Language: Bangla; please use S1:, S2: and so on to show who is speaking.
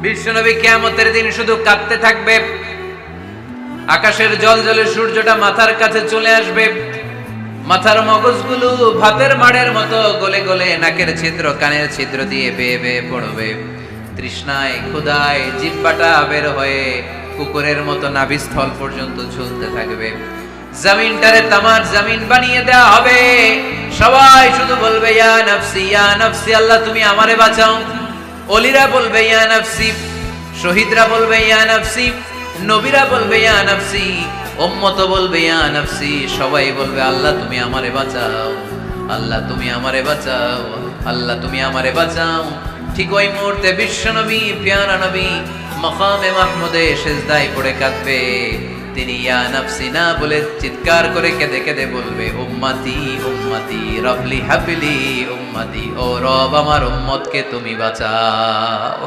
S1: বিশ্বনবী কিয়ামতের দিন শুধু কাঁদতে থাকবে। আকাশের জলজলে সূর্যটা মাথার কাছে চলে আসবে, মাথার মগজগুলো ভাতের মাড়ের মতো গলে গলে নাকের ছিদ্র কানের ছিদ্র দিয়ে বেয়ে বেয়ে পড়বে। তৃষ্ণায় ক্ষুধায় জিহ্বাটা বের হয়ে কুকুরের মতো নাভিস্থল পর্যন্ত ঝুলতে থাকবে। জমিনটারে তামার জমিন বানিয়ে দেওয়া হবে। সবাই শুধু বলবে ইয়া নাফসি, আল্লাহ তুমি আমারে বাঁচাও। অলিরা বলবে ইয়া নাফসি, শহীদরা বলবে ইয়া নাফসি, নবীরা বলবে ইয়া নাফসি, উম্মত বলবে ইয়া নাফসি। সবাই বলবে আল্লাহ তুমি আমারে বাঁচাও, আল্লাহ তুমি আমারে বাঁচাও, আল্লাহ তুমি আমারে বাঁচাও। ঠিক ওই মুহূর্তে বিশ্বনবী প্যারা নবী মাকামে মাহমুদে সিজদায় পড়ে কাঁদবে। তিনি ইয়া নাফসি না বলে চিৎকার করে কেঁদে কেঁদে বলবে উম্মতি উম্মতি রবলি হাবলি উম্মতি, ও রব আমার উম্মতকে তুমি বাঁচাও।